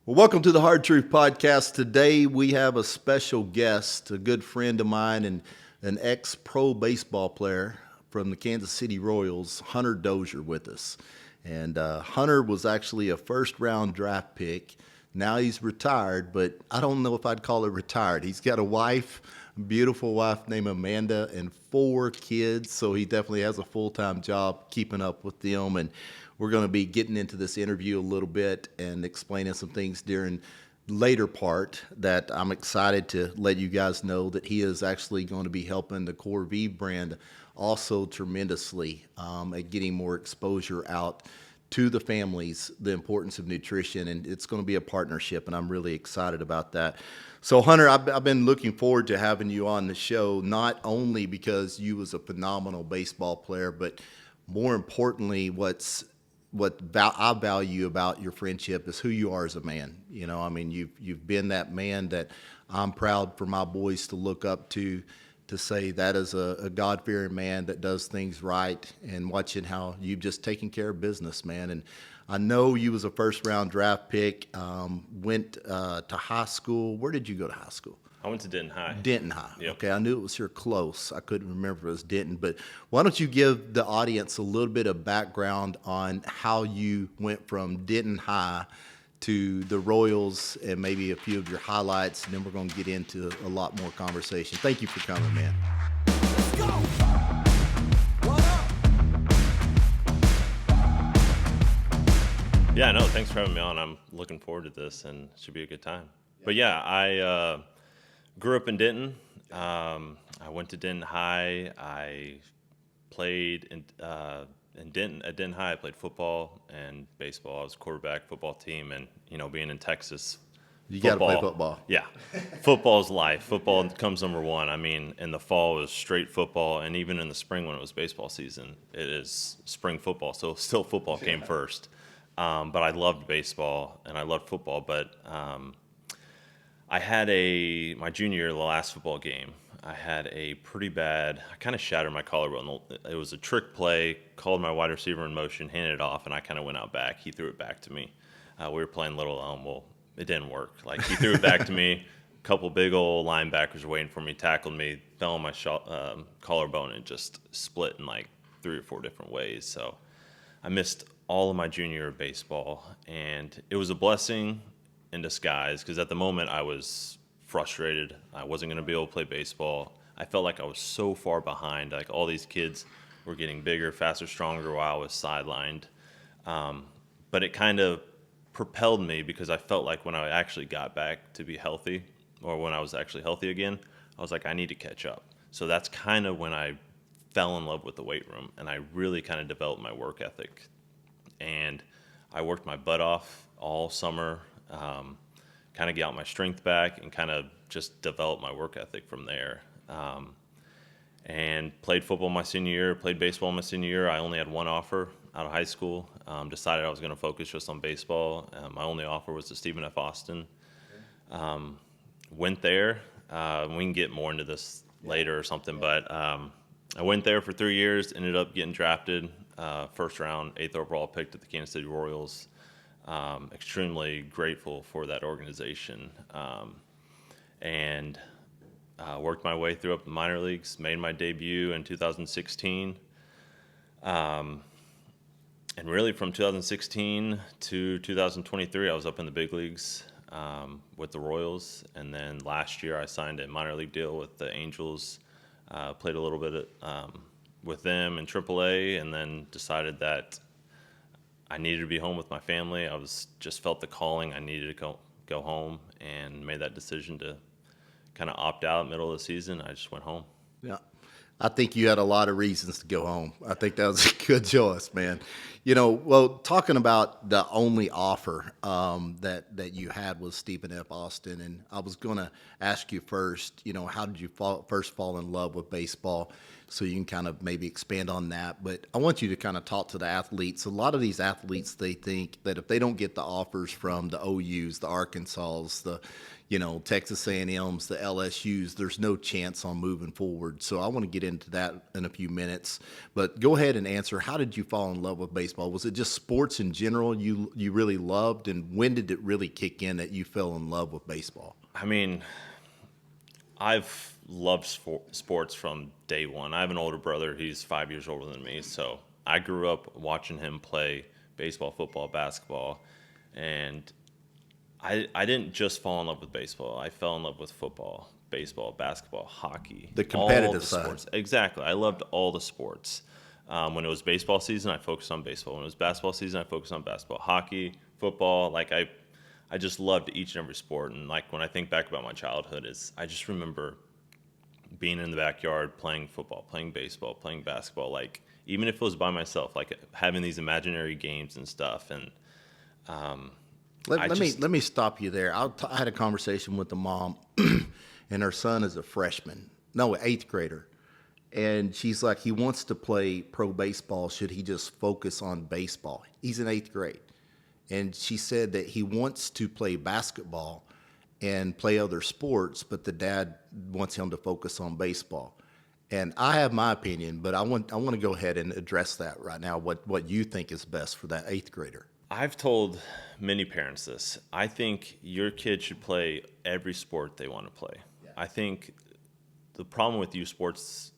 Well, welcome to the Hard Truth Podcast. Today we have a special guest, a good friend of mine and an ex-pro baseball player from the Kansas City Royals, Hunter Dozier, with us. And Hunter was actually a first-round draft pick. Now he's retired, but I don't know if I'd call it retired. He's got a wife, a beautiful wife named Amanda, and 4 kids, so he definitely has a full-time job keeping up with them. And we're going to be getting into this interview a little bit and explaining some things during later part that I'm excited to let you guys know that he is actually going to be helping the Core V brand also tremendously at getting more exposure out to the families, the importance of nutrition, and it's going to be a partnership, and I'm really excited about that. So, Hunter, I've been looking forward to having you on the show, not only because you was a phenomenal baseball player, but more importantly, what I value about your friendship is who you are as a man. You know, I mean, you've been that man that I'm proud for my boys to look up to say that is a God-fearing man that does things right, and watching how you've just taken care of business, man. And I know you was a first-round draft pick, went to high school. Where did you go to high school? I went to Denton High. Denton High. Yep. Okay, I knew it was here close. I couldn't remember if it was Denton. But why don't you give the audience a little bit of background on how you went from Denton High to the Royals and maybe a few of your highlights, and then we're going to get into a lot more conversation. Thank you for coming, man. Let's go! Yeah, no, thanks for having me on. I'm looking forward to this, and it should be a good time. Yeah. But yeah, I grew up in Denton. I went to Denton High. I played in Denton. At Denton High, I played football and baseball. I was quarterback, football team, and being in Texas, you got to play football. Yeah, football's life. Football comes number one. I mean, in the fall it was straight football, and even in the spring when it was baseball season, it is spring football. So still football came first. But I loved baseball and I loved football. But I had my junior year, the last football game, I had a pretty bad, I kind of shattered my collarbone. It was a trick play, called my wide receiver in motion, handed it off, and I kind of went out back. He threw it back to me. We were playing Little Elm. Well, it didn't work. Like, he threw it back to me. A couple big old linebackers were waiting for me, tackled me, fell on my collarbone, and just split in like 3 or 4 different ways. So I missed all of my junior year of baseball, and it was a blessing in disguise because at the moment I was frustrated. I wasn't going to be able to play baseball. I felt like I was so far behind. Like, all these kids were getting bigger, faster, stronger while I was sidelined. But it kind of propelled me because I felt like when I actually got back to be healthy, or when I was actually healthy again, I was like, I need to catch up. So that's kind of when I fell in love with the weight room, and I really kind of developed my work ethic. And I worked my butt off all summer, kind of get my strength back, and kind of just develop my work ethic from there. And played football my senior year, played baseball my senior year. I only had one offer out of high school. Decided I was going to focus just on baseball. My only offer was to Stephen F. Austin. Went there. We can get more into this later or something, but I went there for 3 years, ended up getting drafted. First round, 8th overall pick to the Kansas City Royals. Extremely grateful for that organization. And worked my way through up the minor leagues, made my debut in 2016. And really from 2016 to 2023, I was up in the big leagues with the Royals. And then last year I signed a minor league deal with the Angels, played a little bit with them in AAA, and then decided that I needed to be home with my family. I just felt the calling. I needed to go home, and made that decision to kind of opt out middle of the season. I just went home. Yeah. I think you had a lot of reasons to go home. I think that was a good choice, man. Well, talking about the only offer that you had was Stephen F. Austin, and I was going to ask you first, how did you first fall in love with baseball? So you can kind of maybe expand on that. But I want you to kind of talk to the athletes. A lot of these athletes, they think that if they don't get the offers from the OUs, the Arkansas, the Texas A&Ms, the LSUs, there's no chance on moving forward. So I want to get into that in a few minutes. But go ahead and answer. How did you fall in love with baseball? Was it just sports in general you really loved? And when did it really kick in that you fell in love with baseball? I mean, I've loved sports from day one. I have an older brother. He's 5 years older than me. So I grew up watching him play baseball, football, basketball. And I didn't just fall in love with baseball. I fell in love with football, baseball, basketball, hockey. The competitive all the side. sports. Exactly. I loved all the sports. When it was baseball season, I focused on baseball. When it was basketball season, I focused on basketball. Hockey, football, I just loved each and every sport. And like when I think back about my childhood, I just remember being in the backyard playing football, playing baseball, playing basketball. Like even if it was by myself, like having these imaginary games and stuff. And Let me stop you there. I had a conversation with the mom, and her son is a freshman, no, 8th grader. And she's like, he wants to play pro baseball. Should he just focus on baseball? He's in 8th grade. And she said that he wants to play basketball and play other sports, but the dad wants him to focus on baseball. And I have my opinion, but I want to go ahead and address that right now, what you think is best for that 8th grader. I've told many parents this. I think your kid should play every sport they want to play. Yeah. I think the problem with youth sports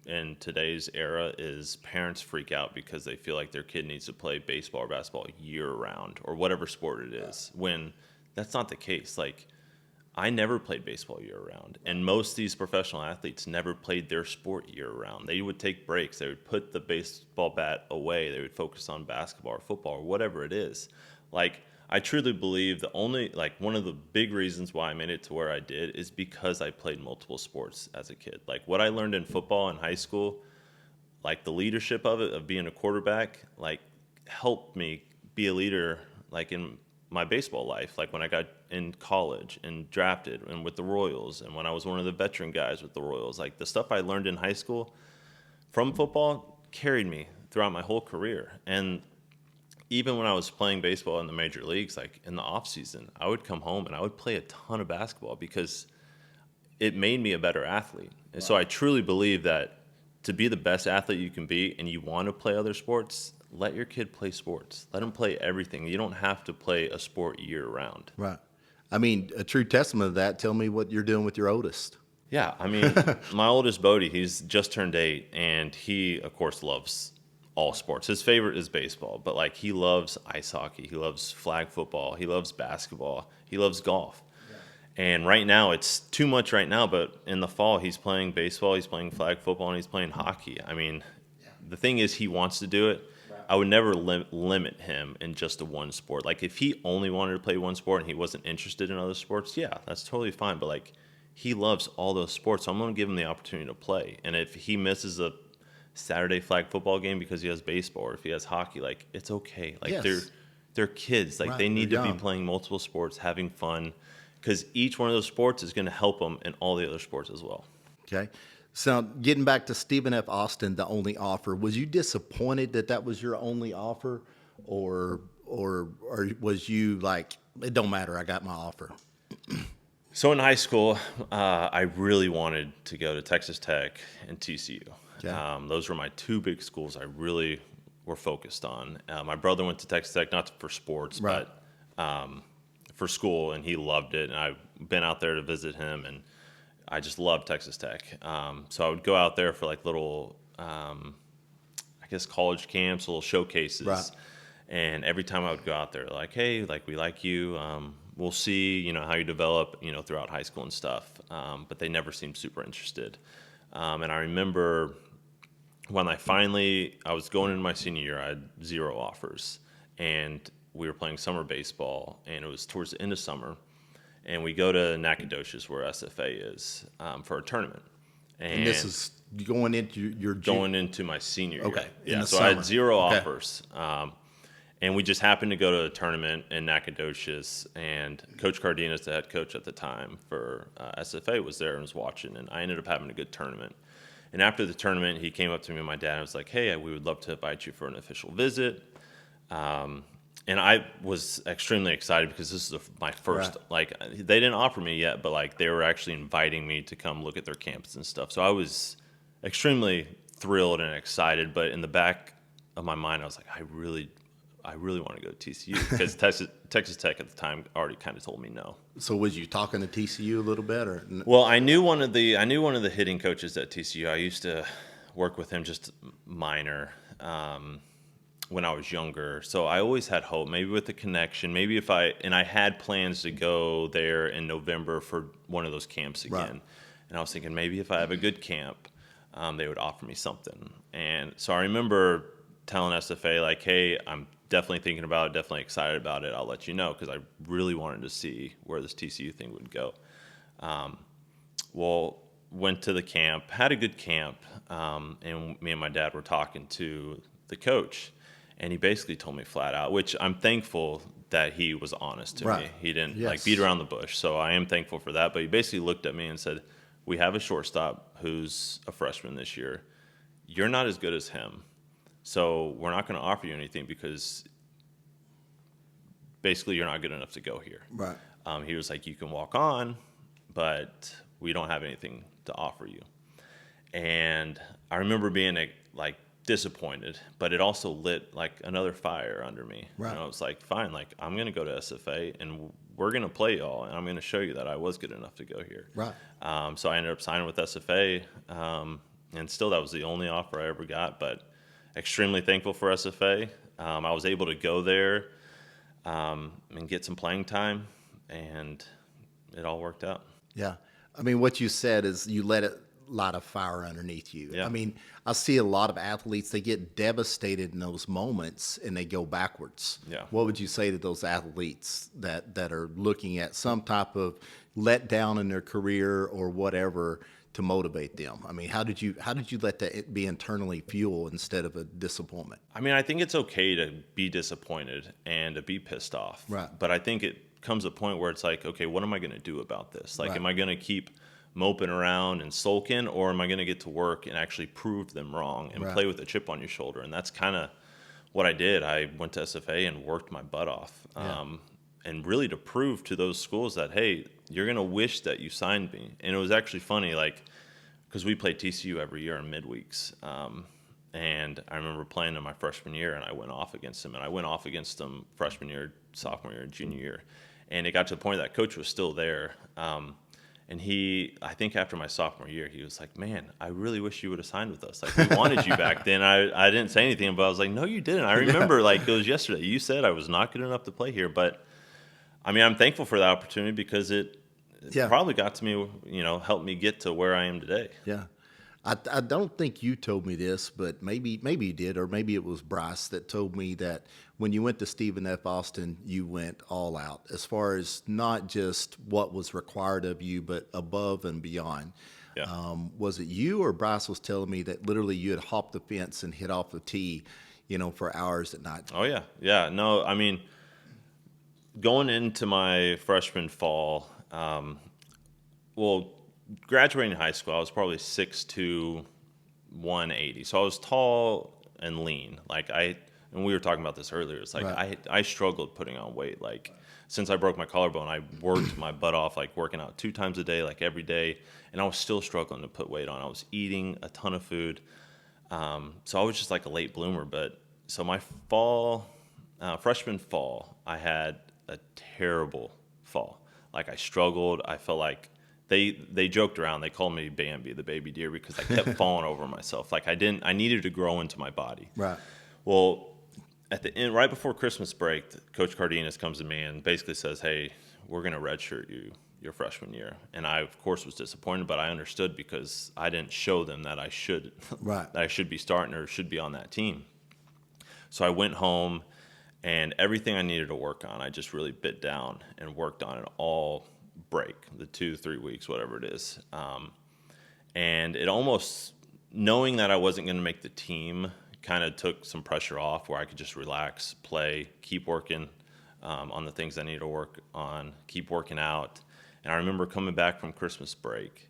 in today's era is parents freak out because they feel like their kid needs to play baseball or basketball year round or whatever sport it is, when that's not the case. Like, I never played baseball year round, and most of these professional athletes never played their sport year round. They would take breaks. They would put the baseball bat away. They would focus on basketball or football or whatever it is. Like, I truly believe one of the big reasons why I made it to where I did is because I played multiple sports as a kid. Like, what I learned in football in high school, like the leadership of it, of being a quarterback, like helped me be a leader, like in my baseball life, like when I got in college and drafted and with the Royals, and when I was one of the veteran guys with the Royals. Like, the stuff I learned in high school from football carried me throughout my whole career. And even when I was playing baseball in the major leagues, like in the off season, I would come home and I would play a ton of basketball because it made me a better athlete. And so I truly believe that to be the best athlete you can be, and you want to play other sports, let your kid play sports. Let them play everything. You don't have to play a sport year round. Right. I mean, a true testament of that. Tell me what you're doing with your oldest. Yeah, I mean, my oldest, Bodie, he's just turned 8, and he, of course, loves all sports. His favorite is baseball, but like he loves ice hockey, he loves flag football, he loves basketball, he loves golf. Yeah. And right now it's too much right now, but in the fall he's playing baseball, he's playing flag football, and he's playing hockey. I mean, the thing is, he wants to do it. Right. I would never limit him in just one sport. Like, if he only wanted to play one sport and he wasn't interested in other sports, yeah, that's totally fine. But like, he loves all those sports, so I'm going to give him the opportunity to play. And if he misses a Saturday flag football game because he has baseball, or if he has hockey, like, it's okay. Like, yes. they're kids. Like, right. They need to be playing multiple sports, having fun, because each one of those sports is going to help them in all the other sports as well. Okay. So getting back to Stephen F. Austin, the only offer, was you disappointed that was your only offer, or was you like, it don't matter, I got my offer? So in high school, I really wanted to go to Texas Tech and TCU. Okay. Those were my two big schools I really were focused on. My brother went to Texas Tech, not for sports, right, but for school, and he loved it. And I've been out there to visit him, and I just loved Texas Tech. So I would go out there for like little, I guess, college camps, little showcases. Right. And every time I would go out there, like, hey, like, we like you. We'll see, how you develop, throughout high school and stuff. But they never seemed super interested. And I remember when I was going into my senior year, I had 0 offers. And we were playing summer baseball, and it was towards the end of summer. And we go to Nacogdoches, where SFA is, for a tournament. And this is going into going into my senior year. Okay. Yeah. So I had 0 offers. And we just happened to go to a tournament in Nacogdoches, and Coach Cardenas, the head coach at the time for SFA, was there and was watching, and I ended up having a good tournament. And after the tournament, he came up to me and my dad and was like, hey, we would love to invite you for an official visit. And I was extremely excited because this is my first, right. They didn't offer me yet, but they were actually inviting me to come look at their campus and stuff. So I was extremely thrilled and excited. But in the back of my mind, I was like, I really want to go to TCU because Texas Tech at the time already kind of told me no. So was you talking to TCU a little bit, or? Well, I knew one of the hitting coaches at TCU. I used to work with him just minor when I was younger. So I always had hope, maybe with the connection, maybe if I had plans to go there in November for one of those camps again. Right. And I was thinking maybe if I have a good camp, they would offer me something. And so I remember telling SFA, like, hey, I'm definitely thinking about it, definitely excited about it. I'll let you know, because I really wanted to see where this TCU thing would go. Well, went to the camp, had a good camp, and me and my dad were talking to the coach, and he basically told me flat out, which I'm thankful that he was honest to Right. me. He didn't Yes. beat around the bush, so I am thankful for that. But he basically looked at me and said, we have a shortstop who's a freshman this year. You're not as good as him, so we're not going to offer you anything because basically you're not good enough to go here. Right. He was like, you can walk on, but we don't have anything to offer you. And I remember being like disappointed, but it also lit like another fire under me. Right. And I was like, fine, like I'm going to go to SFA and we're going to play y'all, and I'm going to show you that I was good enough to go here. Right. So I ended up signing with SFA, and still that was the only offer I ever got, but extremely thankful for SFA. I was able to go there and get some playing time, and it all worked out. Yeah. I mean, what you said is you let a lot of fire underneath you. Yeah. I mean, I see a lot of athletes, they get devastated in those moments and they go backwards. Yeah. What would you say to those athletes that are looking at some type of letdown in their career or whatever to motivate them? I mean, how did you let that be internally fuel instead of a disappointment? I mean, I think it's okay to be disappointed and to be pissed off. Right. But I think it comes a point where it's like, okay, what am I going to do about this? Like, Right. am I going to keep moping around and sulking, or am I going to get to work and actually prove them wrong and Right. play with a chip on your shoulder? And that's kind of what I did. I went to SFA and worked my butt off. And really to prove to those schools that, hey, you're going to wish that you signed me. And it was actually funny, like, because we played TCU every year in midweeks. And I remember playing in my freshman year, and I went off against them. And I went off against them freshman year, sophomore year, and junior year. And it got to the point that coach was still there. And I think after my sophomore year, he was like, man, I really wish you would have signed with us. Like, we wanted you back then. I didn't say anything, but I was like, no, you didn't. I remember, like, it was yesterday. You said I was not good enough to play here. But, I mean, I'm thankful for that opportunity because it probably got to me, helped me get to where I am today. Yeah. I don't think you told me this, but maybe you did, or maybe it was Bryce that told me that when you went to Stephen F. Austin, you went all out as far as not just what was required of you, but above and beyond. Yeah. Was it you or Bryce was telling me that literally you had hopped the fence and hit off the tee, for hours at night? Oh, yeah. Yeah. No, I mean, going into my freshman fall, graduating high school, I was probably 6'2", 180. So I was tall and lean. And we were talking about this earlier. It's like Right. I struggled putting on weight. Like, since I broke my collarbone, I worked my butt off, like working out 2 times a day, like every day. And I was still struggling to put weight on. I was eating a ton of food. So I was just like a late bloomer. But so my freshman fall, I had a terrible fall. Like, I struggled. I felt like they joked around. They called me Bambi, the baby deer, because I kept falling over myself. Like, I needed to grow into my body. Right. Well, at the end, right before Christmas break, Coach Cardenas comes to me and basically says, hey, we're going to redshirt you your freshman year. And I, of course, was disappointed, but I understood because I didn't show them that I should, Right. that I should be starting or should be on that team. So I went home, and everything I needed to work on, I just really bit down and worked on it all break, the 2-3 weeks, whatever it is. And it almost, knowing that I wasn't going to make the team, kind of took some pressure off where I could just relax, play, keep working on the things I needed to work on, keep working out. And I remember coming back from Christmas break,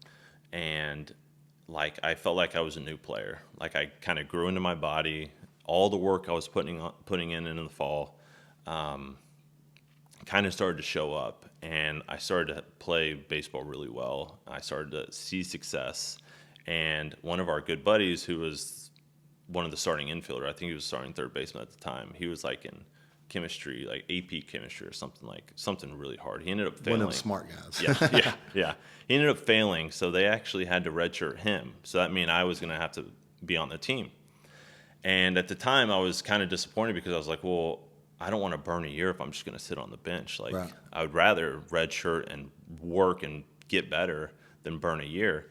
and like I felt like I was a new player. Like, I kind of grew into my body. All the work I was putting in the fall kind of started to show up, and I started to play baseball really well. I started to see success, And one of our good buddies, who was one of the starting infielder, I think he was starting third baseman at the time, he was like in chemistry, like AP chemistry or something really hard. He ended up failing. One of the smart guys. Yeah. He ended up failing, so they actually had to redshirt him. So that meant I was going to have to be on the team. And at the time, I was kind of disappointed because I was like, well, I don't want to burn a year if I'm just going to sit on the bench. Like, right. I would rather redshirt and work and get better than burn a year.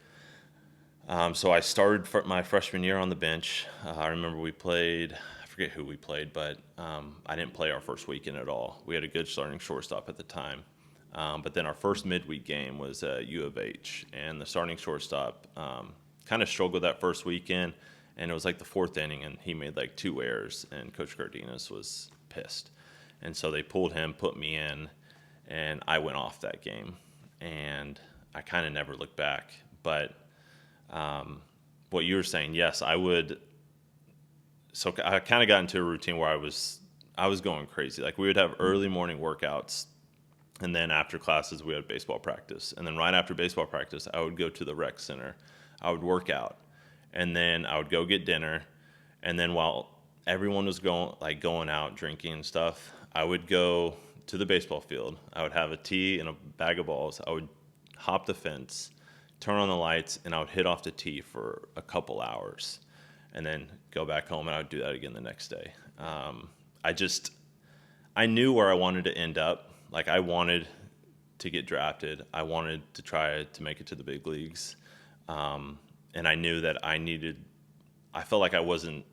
So I started my freshman year on the bench. I remember we played, I forget who we played, but I didn't play our first weekend at all. We had a good starting shortstop at the time. But then our first midweek game was at U of H, and the starting shortstop kind of struggled that first weekend, and it was like the fourth inning, and he made like 2 errors, and Coach Cardenas was pissed. And so they pulled him, put me in, and I went off that game. And I kind of never looked back. But what you were saying, yes, I would. So I kind of got into a routine where I was going crazy. Like, we would have early morning workouts, and then after classes we had baseball practice. And then right after baseball practice, I would go to the rec center. I would work out, and then I would go get dinner. And then while everyone was going out drinking and stuff, I would go to the baseball field. I would have a tee and a bag of balls. I would hop the fence, turn on the lights, and I would hit off the tee for a couple hours, and then go back home, and I would do that again the next day. I knew where I wanted to end up. Like, I wanted to get drafted. I wanted to try to make it to the big leagues. And I knew that I felt like I wasn't,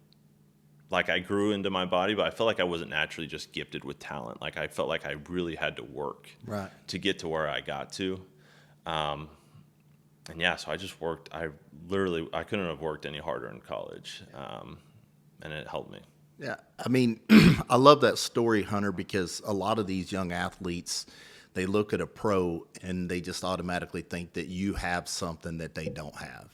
like, I grew into my body, but I felt like I wasn't naturally just gifted with talent. Like, I felt like I really had to work to get to where I got to. And yeah, so I just worked. I couldn't have worked any harder in college. And it helped me. Yeah, I mean, I love that story, Hunter, because a lot of these young athletes, they look at a pro and they just automatically think that you have something that they don't have.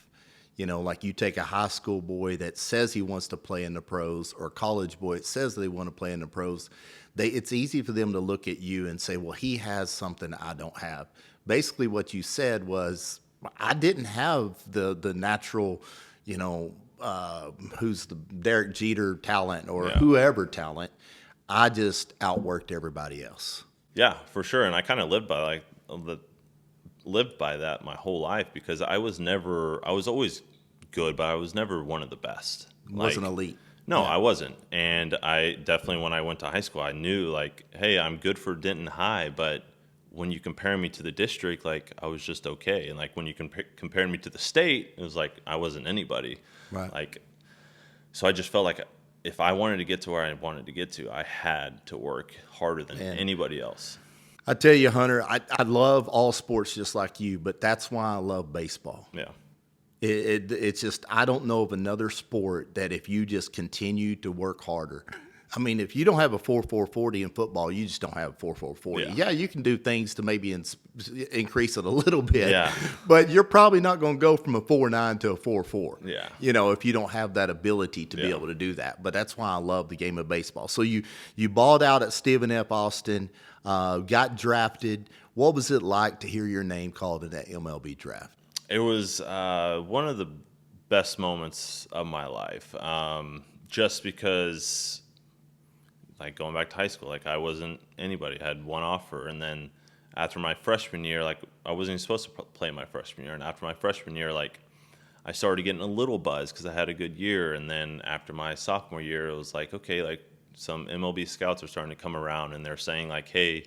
You know, like, you take a high school boy that says he wants to play in the pros, or a college boy that says they want to play in the pros. It's easy for them to look at you and say, well, he has something I don't have. Basically, what you said was, I didn't have the natural, who's the Derek Jeter talent or whoever talent. I just outworked everybody else. Yeah, for sure. And I kind of lived by that my whole life, because I was always good, but I was never one of the best. Wasn't elite. No, I wasn't. And I definitely, when I went to high school, I knew, like, hey, I'm good for Denton High, but when you compare me to the district, like, I was just okay. And like, when you compared me to the state, it was like I wasn't anybody. Right. Like, so I just felt like if I wanted to get to where I wanted to get to, I had to work harder than anybody else. I tell you, Hunter, I love all sports just like you, but that's why I love baseball. Yeah. It's just, I don't know of another sport that if you just continue to work harder. I mean, if you don't have a 4.440 in football, you just don't have a 4.440. Yeah, you can do things to maybe increase it a little bit, but you're probably not going to go from a 4.9 to a 4.4. Yeah. If you don't have that ability to be able to do that. But that's why I love the game of baseball. So you balled out at Stephen F. Austin, got drafted. What was it like to hear your name called in that MLB draft? It was one of the best moments of my life, just because, like, going back to high school, like, I wasn't anybody. I had one offer, and then after my freshman year, like, I wasn't even supposed to play my freshman year, and after my freshman year, like, I started getting a little buzz because I had a good year, and then after my sophomore year, it was like, okay, like, some MLB scouts are starting to come around, and they're saying, like, hey,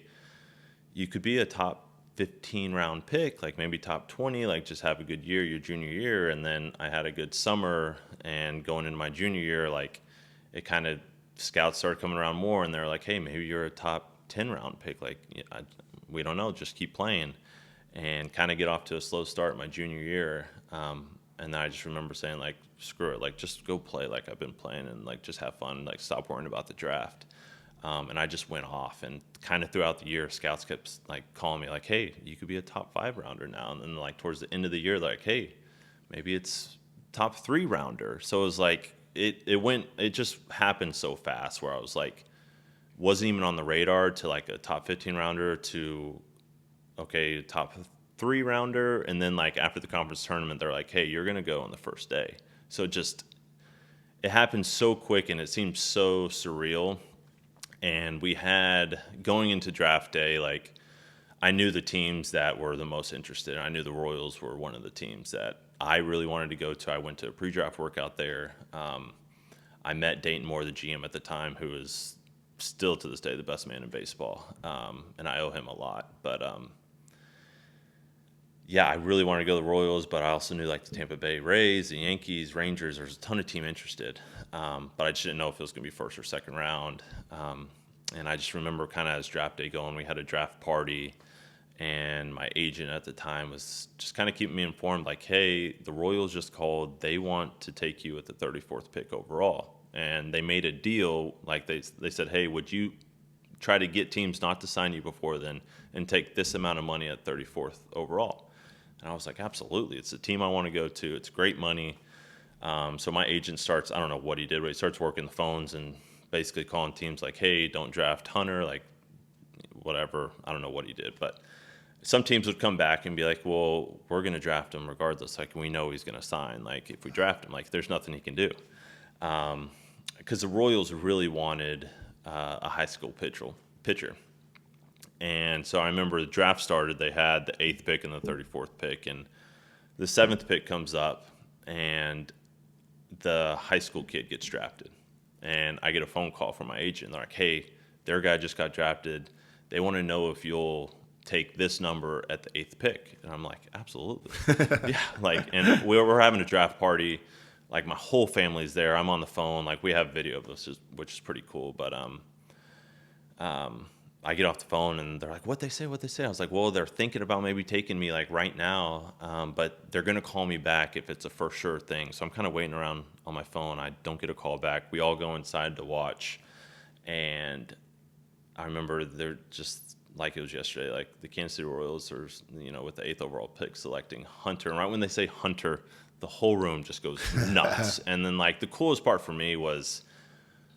you could be a top 15 round pick, like maybe top 20, like, just have a good year your junior year. And then I had a good summer, and going into my junior year, like, it kind of, scouts started coming around more, and they're like, hey, maybe you're a top 10 round pick. Like, we don't know, just keep playing, and kind of get off to a slow start my junior year. And then I just remember saying, like, screw it, like, just go play like I've been playing, and like, just have fun, like, stop worrying about the draft. And I just went off, and kind of throughout the year, scouts kept, like, calling me, like, hey, you could be a top 5 rounder now. And then, like, towards the end of the year, like, hey, maybe it's top 3 rounder. So it was like, it just happened so fast, where I was like, wasn't even on the radar, to like a top 15 rounder, to, okay, top 3-rounder, and then like after the conference tournament, they're like, hey, you're gonna go on the first day. So it happened so quick, and it seemed so surreal. And we had, going into draft day, like, I knew the teams that were the most interested. I knew the Royals were one of the teams that I really wanted to go to. I went to a pre-draft workout there. I met Denton Moore, the GM at the time, who is still to this day the best man in baseball, and I owe him a lot. But yeah, I really wanted to go to the Royals, but I also knew like the Tampa Bay Rays, the Yankees, Rangers. There's a ton of team interested, but I just didn't know if it was going to be first or second round. And I just remember kind of as draft day going, we had a draft party, and my agent at the time was just kind of keeping me informed, like, hey, the Royals just called. They want to take you at the 34th pick overall. And they made a deal, like they said, hey, would you try to get teams not to sign you before then and take this amount of money at 34th overall? And I was like, absolutely. It's the team I want to go to. It's great money. So my agent starts, I don't know what he did, but he starts working the phones and basically calling teams like, hey, don't draft Hunter, like whatever. I don't know what he did. But some teams would come back and be like, well, we're going to draft him regardless. Like, we know he's going to sign. Like, if we draft him, like, there's nothing he can do. Because the Royals really wanted a high school pitcher. And so I remember the draft started, they had the 8th pick and the 34th pick, and the 7th pick comes up, and the high school kid gets drafted. And I get a phone call from my agent. They're like, hey, their guy just got drafted. They want to know if you'll take this number at the 8th pick. And I'm like, absolutely. Yeah, like, and we're having a draft party. Like, my whole family's there. I'm on the phone. Like, we have video of this, which is pretty cool. But I get off the phone, and they're like, what they say? I was like, well, they're thinking about maybe taking me, like, right now, but they're going to call me back if it's a for sure thing. So I'm kind of waiting around on my phone. I don't get a call back. We all go inside to watch, and I remember they're just, like it was yesterday, like the Kansas City Royals are, with the 8th overall pick selecting Hunter. And right when they say Hunter, the whole room just goes nuts. And then, like, the coolest part for me was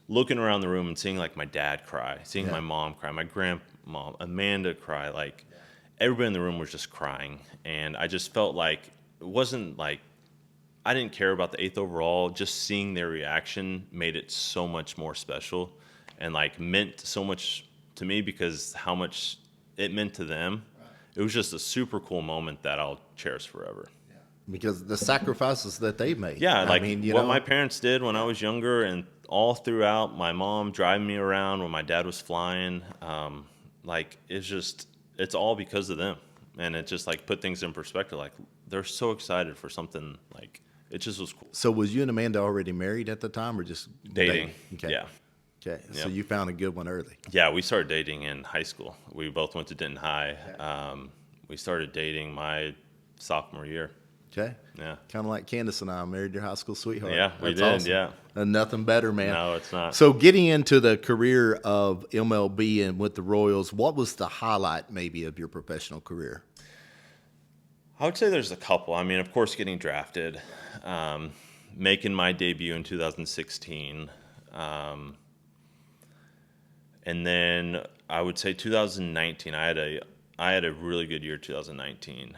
looking around the room and seeing, like, my dad cry, seeing my mom cry, my grandma, Amanda cry. Like, everybody in the room was just crying. And I just felt like it wasn't like I didn't care about the 8th overall. Just seeing their reaction made it so much more special and, like, meant so much to me because how much it meant to them. It was just a super cool moment that I'll cherish forever. Because the sacrifices that they made. Yeah, like, I mean, what my parents did when I was younger, and all throughout, my mom driving me around when my dad was flying, like, it's all because of them. And it just, like, put things in perspective. Like, they're so excited for something, like, it just was cool. So was you and Amanda already married at the time, or just Dating. Okay. Yeah. Okay, so Yep. you found a good one early. Yeah, we started dating in high school. We both went to Denton High. We started dating my sophomore year. Okay. Yeah. Kind of like Candace and I married your high school sweetheart. Yeah, we That's did, awesome. yeah. And nothing better, man. No, it's not. So getting into the career of MLB and with the Royals, what was the highlight maybe of your professional career? I would say there's a couple. I mean, of course, getting drafted, making my debut in 2016, and then I would say 2019. I had a really good year. 2019.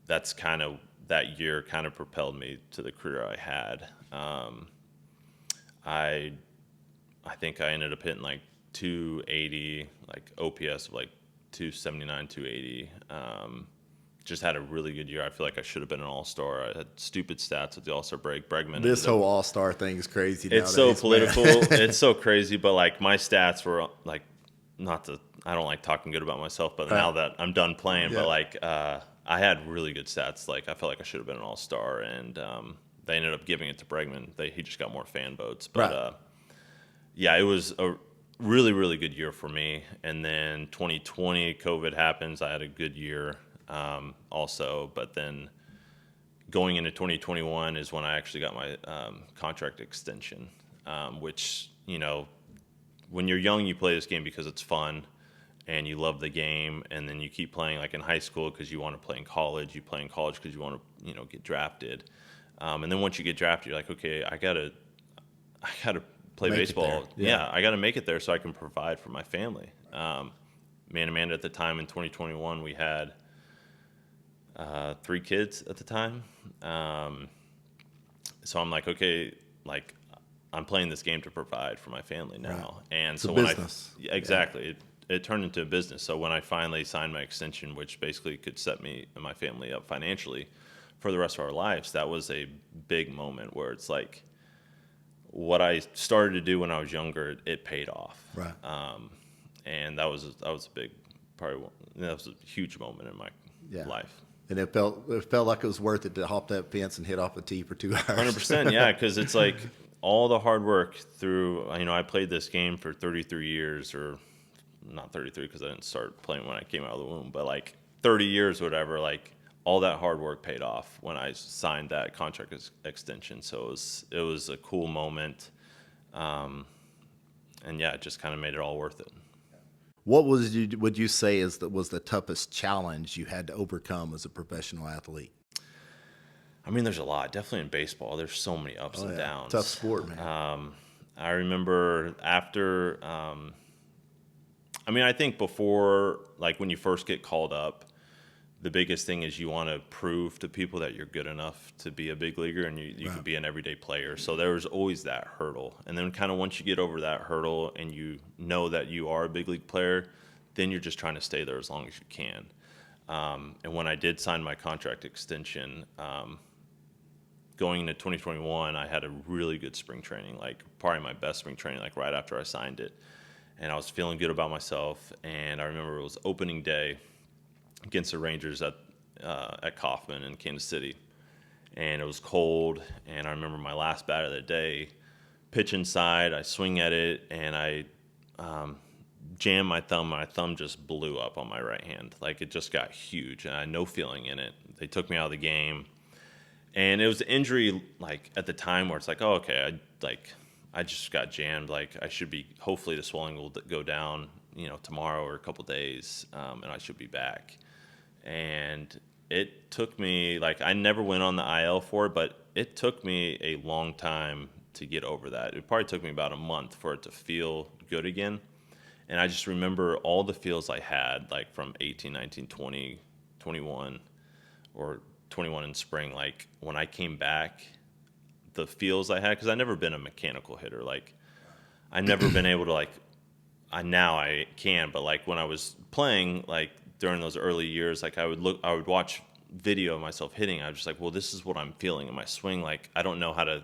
That's kind of that year kind of propelled me to the career I had. I think I ended up hitting like 280, like OPS of like 279, 280. Just had a really good year. I feel like I should have been an all-star. I had stupid stats at the all-star break. Bregman. This whole all-star thing is crazy It's nowadays, so political. It's so crazy. But, like, my stats were, like, I don't like talking good about myself, but now that I'm done playing, but, like, I had really good stats. Like, I felt like I should have been an all-star, and they ended up giving it to Bregman. He just got more fan votes. But, yeah, it was a really, really good year for me. And then 2020, COVID happens. I had a good year. Also, but then going into 2021 is when I actually got my contract extension, which, when you're young, you play this game because it's fun and you love the game, and then you keep playing like in high school because you want to play in college. You play in college because you want to, get drafted. And then once you get drafted, you're like, okay, I gotta play baseball. Yeah, I gotta make it there so I can provide for my family. Me and Amanda at the time in 2021, we had 3 kids at the time. So I'm like, okay, like I'm playing this game to provide for my family now. Right. And It's so a when business. exactly, it turned into a business. So when I finally signed my extension, which basically could set me and my family up financially for the rest of our lives, that was a big moment where it's like what I started to do when I was younger, it paid off. Right. And that was a big part. That was a huge moment in my Yeah. life. And it felt like it was worth it to hop that fence and hit off a tee for 2 hours. 100%, yeah, because it's like all the hard work through, I played this game for 33 years, or not 33 because I didn't start playing when I came out of the womb, but like 30 years or whatever, like all that hard work paid off when I signed that contract extension. So it was a cool moment. And yeah, it just kind of made it all worth it. What would you say was the toughest challenge you had to overcome as a professional athlete? I mean, there's a lot. Definitely in baseball, there's so many ups and downs. Tough sport, man. I remember after, I think before, like when you first get called up, the biggest thing is you want to prove to people that you're good enough to be a big leaguer and you Right. can be an everyday player. So there was always that hurdle. And then kind of once you get over that hurdle and you know that you are a big league player, then you're just trying to stay there as long as you can. And when I did sign my contract extension, going into 2021, I had a really good spring training, like probably my best spring training, like right after I signed it. And I was feeling good about myself. And I remember it was opening day against the Rangers at Kauffman in Kansas City. And it was cold. And I remember my last bat of the day, pitch inside, I swing at it, and I jammed my thumb. My thumb just blew up on my right hand. Like it just got huge, and I had no feeling in it. They took me out of the game. And it was an injury, like, at the time where it's like, oh, okay, I just got jammed. Like, I should be, hopefully the swelling will go down, tomorrow or a couple days, and I should be back. And it took me, like, I never went on the IL for it, but it took me a long time to get over that. It probably took me about a month for it to feel good again. And I just remember all the feels I had, like, from 18, 19, 20, 21, or 21 in spring. Like when I came back, the feels I had, because I've never been a mechanical hitter. Like I've never been able to now I can, but like when I was playing, like during those early years, like I would watch video of myself hitting. I was just like, well, this is what I'm feeling in my swing. Like I don't know how to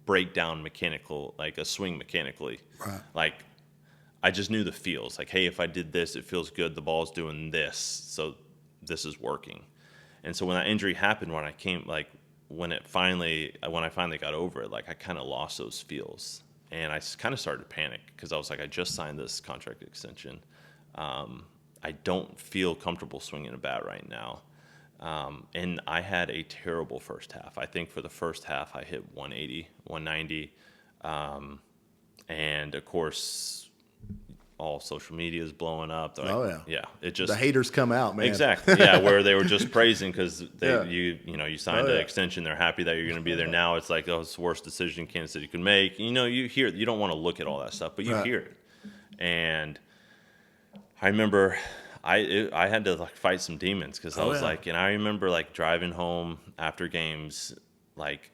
break down a swing mechanically. Right. Like I just knew the feels. Like, hey, if I did this, it feels good. The ball's doing this, so this is working. And so when that injury happened, when I finally got over it, like I kind of lost those feels, and I kind of started to panic because I was like, I just signed this contract extension. I don't feel comfortable swinging a bat right now, and I had a terrible first half. I think for the first half I hit 180, 190, and of course, all social media is blowing up. Yeah. It just the haters come out, man. Exactly. Yeah, where they were just praising because Yeah. you signed an extension. They're happy that you're going to be there. Now it's like, oh, it's the worst decision Kansas City could make. You hear you don't want to look at all that stuff, but you hear it. And I remember I had to like fight some demons because I was like, and I remember like driving home after games, like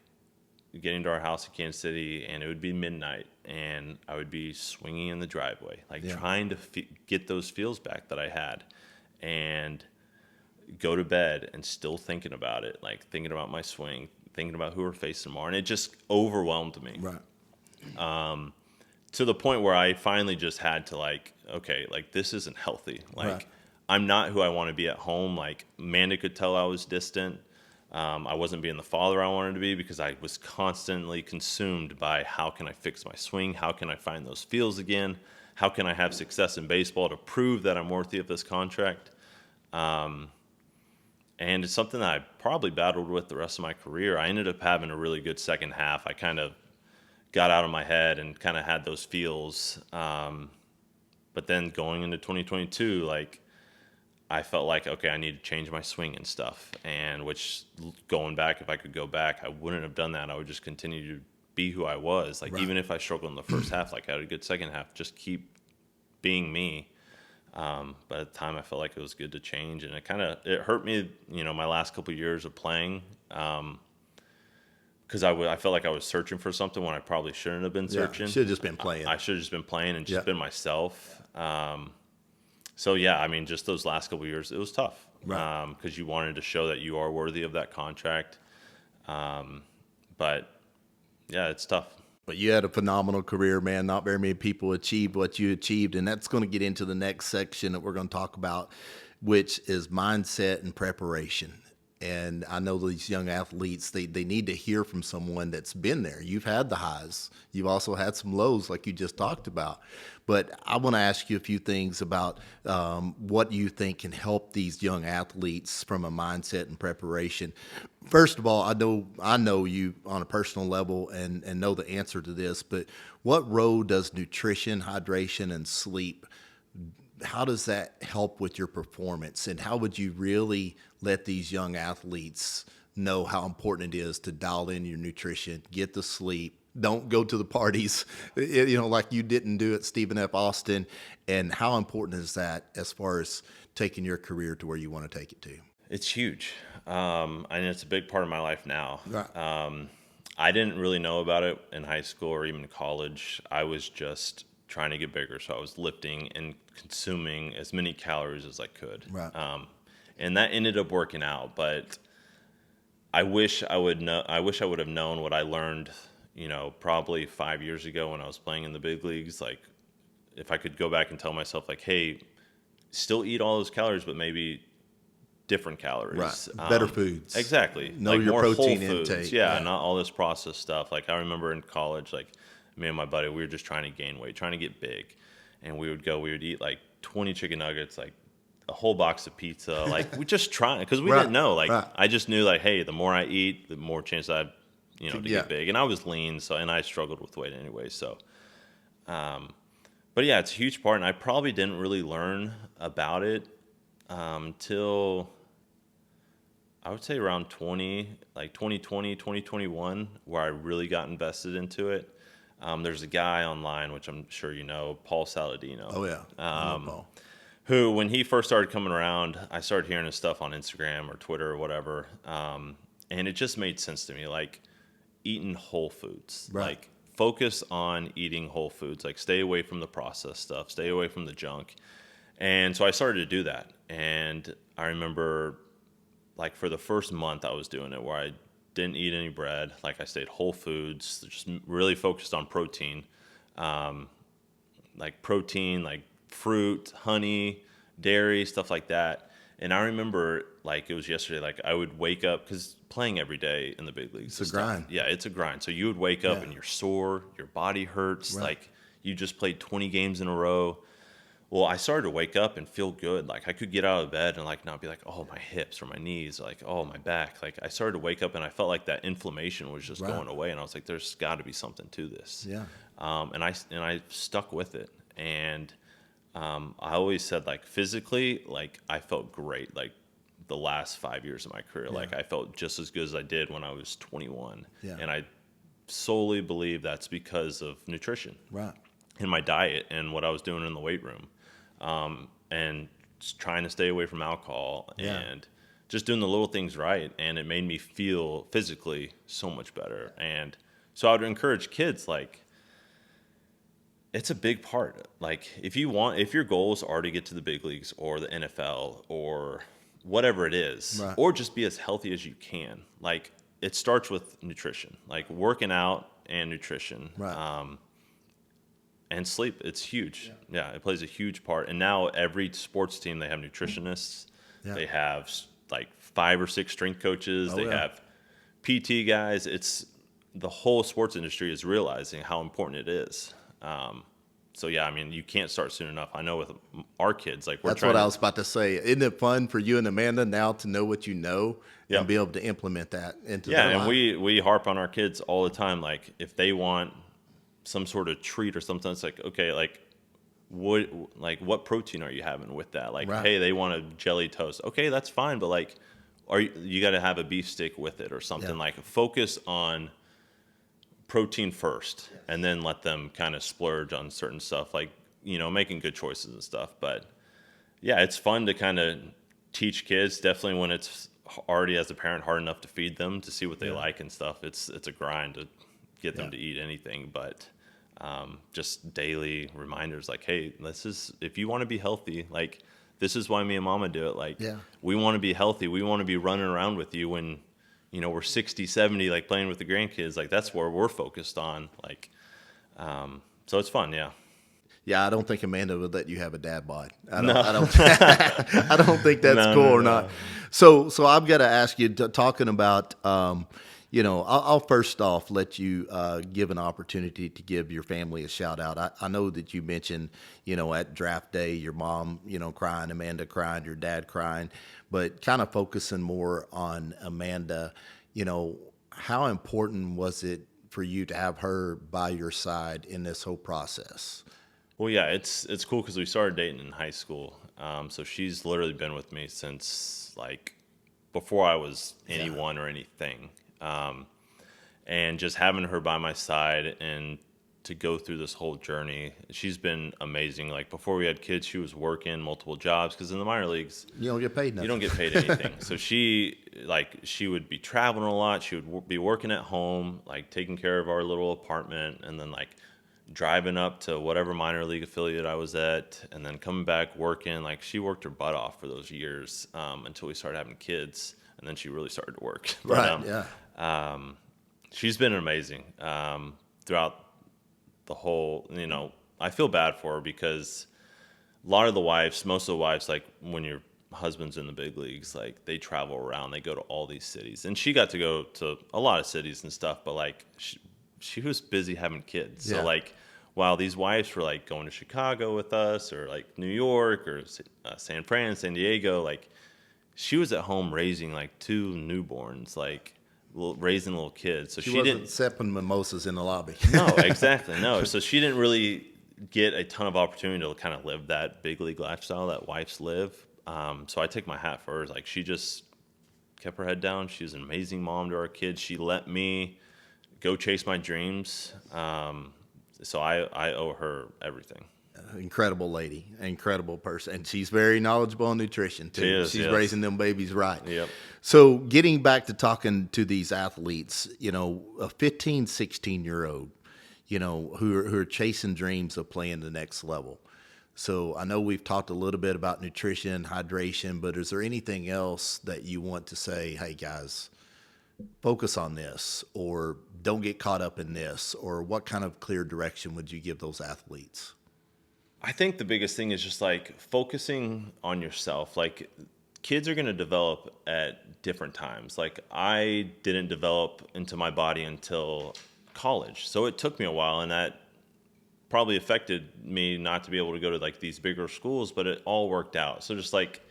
getting to our house in Kansas City, and it would be midnight, and I would be swinging in the driveway, like trying to get those feels back that I had, and go to bed and still thinking about it, like thinking about my swing, thinking about who we're facing tomorrow, and it just overwhelmed me. Right. To the point where I finally just had to like, okay, like this isn't healthy. Like I'm not who I want to be at home. Like Amanda could tell I was distant. I wasn't being the father I wanted to be because I was constantly consumed by how can I fix my swing? How can I find those feels again? How can I have success in baseball to prove that I'm worthy of this contract? And it's something that I probably battled with the rest of my career. I ended up having a really good second half. I kind of got out of my head and kind of had those feels. But then going into 2022, like, I felt like, okay, I need to change my swing and stuff. And which, going back, if I could go back, I wouldn't have done that. I would just continue to be who I was. Like, even if I struggled in the first half, like I had a good second half, just keep being me. But at the time, I felt like it was good to change, and it hurt me, my last couple of years of playing, because I felt like I was searching for something when I probably shouldn't have been searching. Should have just been playing. I should have just been playing and just been myself. So yeah, I mean, just those last couple of years, it was tough, Right. Because you wanted to show that you are worthy of that contract. But yeah, it's tough. But you had a phenomenal career, man. Not very many people achieved what you achieved. And that's going to get into the next section that we're going to talk about, which is mindset and preparation. And I know these young athletes, they need to hear from someone that's been there. You've had the highs. You've also had some lows like you just talked about. But I want to ask you a few things about what you think can help these young athletes from a mindset and preparation. First of all, I know you on a personal level and know the answer to this, but what role does nutrition, hydration, and sleep, how does that help with your performance? And how would you really let these young athletes know how important it is to dial in your nutrition, get the sleep, don't go to the parties, like you didn't do at Stephen F. Austin? And how important is that as far as taking your career to where you want to take it to? It's huge. And it's a big part of my life now. Right. I didn't really know about it in high school or even college. I was just trying to get bigger. So I was lifting and consuming as many calories as I could. Right. And that ended up working out, but I wish I would have known what I learned, probably 5 years ago when I was playing in the big leagues. Like, if I could go back and tell myself, like, hey, still eat all those calories, but maybe different calories. Right. Better foods. Exactly. Know like your more protein whole foods. intake. Yeah, not all this processed stuff. Like, I remember in college, like, me and my buddy, we were just trying to gain weight, trying to get big. And we would eat like 20 chicken nuggets, like a whole box of pizza. Like, we just trying, because we didn't know. Like, I just knew, like, hey, the more I eat, the more chance I have, to get big. And I was lean, and I struggled with weight anyway. So, but yeah, it's a huge part. And I probably didn't really learn about it till I would say around 2020, 2021, where I really got invested into it. There's a guy online, which I'm sure you know, Paul Saladino. Oh, yeah. I know Paul. Who, when he first started coming around, I started hearing his stuff on Instagram or Twitter or whatever. And it just made sense to me, like eating whole foods. Right. Like, focus on eating whole foods. Like, stay away from the processed stuff. Stay away from the junk. And so I started to do that. And I remember, like, for the first month I was doing it, where I didn't eat any bread. Like, I stayed whole foods, just really focused on protein. Like fruit, honey, dairy, stuff like that. And I remember, like, it was yesterday, like, I would wake up, because playing every day in the big leagues. It's a grind. Yeah, it's a grind. So you would wake up and you're sore, your body hurts, like you just played 20 games in a row. Well, I started to wake up and feel good. Like, I could get out of bed and, like, not be like, oh, my hips or my knees, like, oh, my back. Like, I started to wake up and I felt like that inflammation was just going away. And I was like, there's got to be something to this. Yeah. And I stuck with it. And I always said, like, physically, like, I felt great. Like, the last 5 years of my career, like, I felt just as good as I did when I was 21. Yeah. And I solely believe that's because of nutrition. Right. And my diet and what I was doing in the weight room. And just trying to stay away from alcohol and just doing the little things right. And it made me feel physically so much better. And so I would encourage kids, like, it's a big part. Like, if your goals are to get to the big leagues or the NFL or whatever it is, or just be as healthy as you can, like, it starts with nutrition, like working out and nutrition. Right. And sleep, it's huge. Yeah, it plays a huge part. And now every sports team, they have nutritionists. Yeah. They have, like, 5 or 6 strength coaches. They have PT guys. It's the whole sports industry is realizing how important it is. So, yeah, I mean, you can't start soon enough. I know with our kids, like, that's what I was about to say. Isn't it fun for you and Amanda now to know what you know and be able to implement that into their life? Yeah, and we harp on our kids all the time. Like, if they want some sort of treat or something, it's like, okay, like, what protein are you having with that? Like, hey, they want a jelly toast. Okay, that's fine, but, like, you got to have a beef stick with it or something. Like, focus on protein first, and then let them kind of splurge on certain stuff, like, making good choices and stuff. But Yeah, it's fun to kind of teach kids. Definitely when it's already as a parent hard enough to feed them to see what they like and stuff. It's a grind to get them to eat anything, but just daily reminders like, hey, this is if you want to be healthy, like this is why me and Mama do it. Like we want to be healthy. We want to be running around with you when we're 60, 70, like playing with the grandkids. Like that's where we're focused on. Like so it's fun, yeah. Yeah, I don't think Amanda would let you have a dad bod. I No. don't. I don't think that's No, cool no, or no. not. So I've got to ask you, talking about, I'll first off let you give an opportunity to give your family a shout out. I know that you mentioned, at draft day, your mom, crying, Amanda crying, your dad crying, but kind of focusing more on Amanda. How important was it for you to have her by your side in this whole process? Well, yeah, it's cool because we started dating in high school. So she's literally been with me since like before I was anyone or anything. And just having her by my side and to go through this whole journey, she's been amazing. Like before we had kids, she was working multiple jobs because in the minor leagues, You don't get paid nothing. you don't get paid anything. So she would be traveling a lot. She would be working at home, like taking care of our little apartment, and then like driving up to whatever minor league affiliate I was at, and then coming back working. Like she worked her butt off for those years until we started having kids, and then she really started to work. But, she's been amazing throughout the whole. I feel bad for her because a lot of the wives, most of the wives, like when your husband's in the big leagues, like they travel around, they go to all these cities, and she got to go to a lot of cities and stuff, but like she was busy having kids. So like while these wives were like going to Chicago with us or like New York or San Fran, San Diego, like she was at home raising like 2 newborns, like raising little kids. So she didn't sipping mimosas in the lobby. No, exactly. No. So she didn't really get a ton of opportunity to kind of live that big league lifestyle that wives live. So I take my hat for her. Like she just kept her head down. She was an amazing mom to our kids. She let me go chase my dreams. So I owe her everything. Incredible lady, incredible person, and she's very knowledgeable on nutrition too. She is, she's yes. raising them babies right. Yep. So getting back to talking to these athletes, a 15, 16-year-old, who are chasing dreams of playing the next level. So I know we've talked a little bit about nutrition, hydration, but is there anything else that you want to say, hey guys, focus on this, or don't get caught up in this, or what kind of clear direction would you give those athletes? I think the biggest thing is just like focusing on yourself. Like kids are going to develop at different times. Like I didn't develop into my body until college. So it took me a while, and that probably affected me not to be able to go to like these bigger schools, but it all worked out. So just like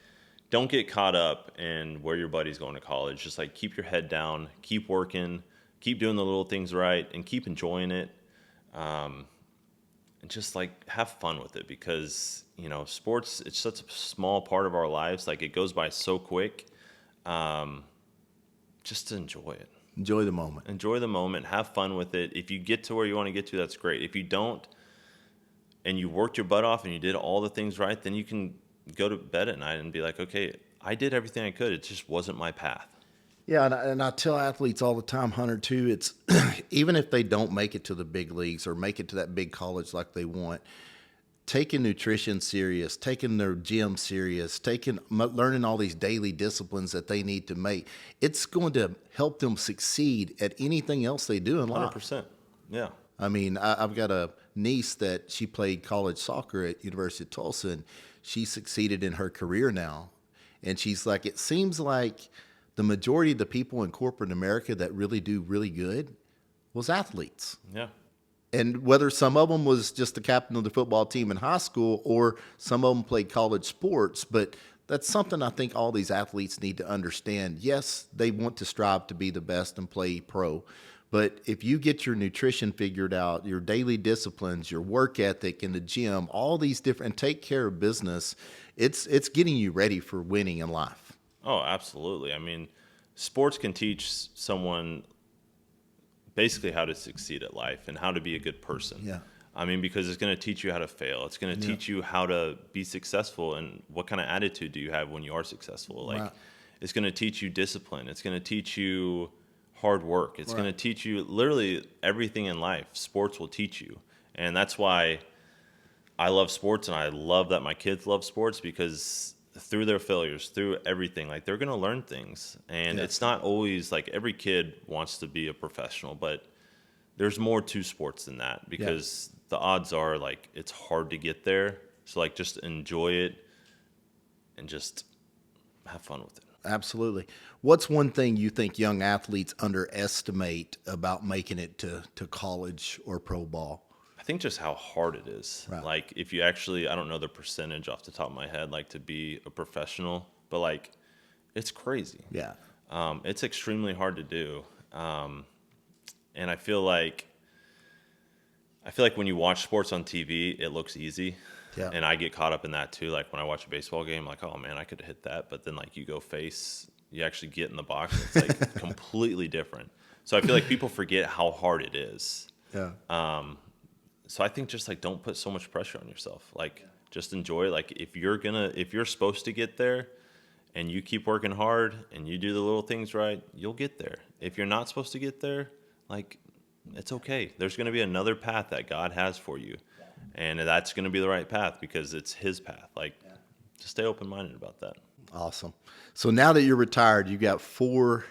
don't get caught up in where your buddy's going to college. Just like keep your head down, keep working, keep doing the little things right, and keep enjoying it. And just like have fun with it because, sports, it's such a small part of our lives. Like it goes by so quick. Just to enjoy it. Enjoy the moment. Enjoy the moment. Have fun with it. If you get to where you want to get to, that's great. If you don't, and you worked your butt off and you did all the things right, then you can go to bed at night and be like, okay, I did everything I could. It just wasn't my path. Yeah, and I tell athletes all the time, Hunter, too, it's even if they don't make it to the big leagues or make it to that big college like they want, taking nutrition serious, taking their gym serious, learning all these daily disciplines that they need to make, it's going to help them succeed at anything else they do in life. 100%. Yeah. I mean, I've got a niece that she played college soccer at University of Tulsa, and she succeeded in her career now. And she's like, it seems like the majority of the people in corporate America that really do really good was athletes. Yeah. And whether some of them was just the captain of the football team in high school or some of them played college sports, but that's something I think all these athletes need to understand. Yes, they want to strive to be the best and play pro, but if you get your nutrition figured out, your daily disciplines, your work ethic in the gym, all these different, and take care of business, it's getting you ready for winning in life. Oh, absolutely. I mean, sports can teach someone basically how to succeed at life and how to be a good person. Yeah. I mean, because it's going to teach you how to fail. It's going to teach you how to be successful, and what kind of attitude do you have when you are successful. Like, Right. it's going to teach you discipline. It's going to teach you hard work. It's going to teach you literally everything in life. Sports will teach you. And that's why I love sports, and I love that my kids love sports, because through their failures, through everything, like, they're going to learn things. And it's not always like every kid wants to be a professional, but there's more to sports than that, because the odds are, like, it's hard to get there. So, like, just enjoy it and just have fun with it. Absolutely. What's one thing you think young athletes underestimate about making it to college or pro ball? I think just how hard it is. Right. Like, if you actually, I don't know the percentage off the top of my head, like, to be a professional, but, like, it's crazy. Yeah. It's extremely hard to do. And I feel like when you watch sports on TV, it looks easy. Yeah. And I get caught up in that too. Like, when I watch a baseball game, like, oh man, I could have hit that. But then, like, you actually get in the box, and it's like completely different. So I feel like people forget how hard it is. Yeah. So I think just, like, don't put so much pressure on yourself. Like, just enjoy it. Like, if you're supposed to get there, and you keep working hard and you do the little things right, you'll get there. If you're not supposed to get there, like, it's okay. There's going to be another path that God has for you. And that's going to be the right path, because it's his path. Like, just stay open-minded about that. Awesome. So now that you're retired, you got 4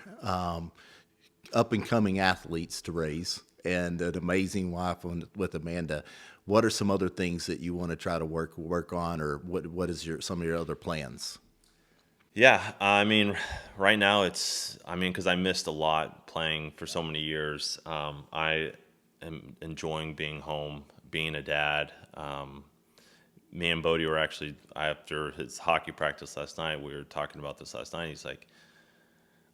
up-and-coming athletes to raise and an amazing wife with Amanda. What are some other things that you want to try to work on, or what is some of your other plans? Yeah, I mean, right now because I missed a lot playing for so many years. I am enjoying being home, being a dad. Me and Bodie were actually, after his hockey practice last night, we were talking about this last night. He's like,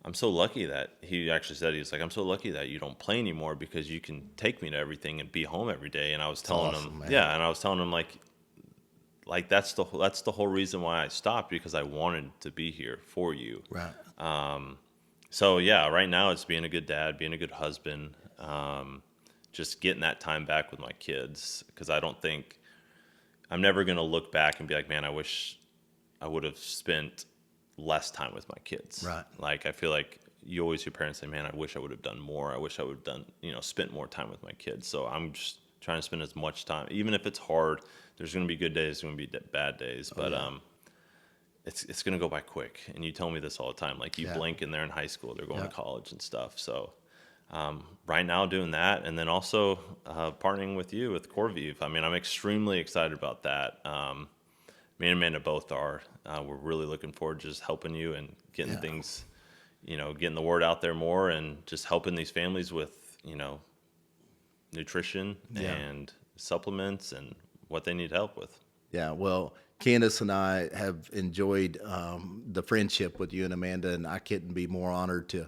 I'm so lucky that, he actually said, he's like, I'm so lucky that you don't play anymore, because you can take me to everything and be home every day. And I was telling him, man. yeah, and I was telling him, like that's the whole reason why I stopped, because I wanted to be here for you. Right. So yeah, right now it's being a good dad, being a good husband, just getting that time back with my kids, because I'm never going to look back and be like, man, I wish I would have spent less time with my kids. Right. Like, I feel like you always hear parents say, man, I wish I would have done more. I wish I would have done, spent more time with my kids. So I'm just trying to spend as much time, even if it's hard. There's going to be good days, there's going to be bad days, but it's going to go by quick. And you tell me this all the time. Like, you blink and they're in high school, they're going to college and stuff. So right now doing that, and then also partnering with you with Corvive. I mean, I'm extremely excited about that. Me and Amanda both are. We're really looking forward to just helping you and getting things, getting the word out there more, and just helping these families with, nutrition and supplements and what they need help with. Yeah, well, Candace and I have enjoyed the friendship with you and Amanda, and I couldn't be more honored to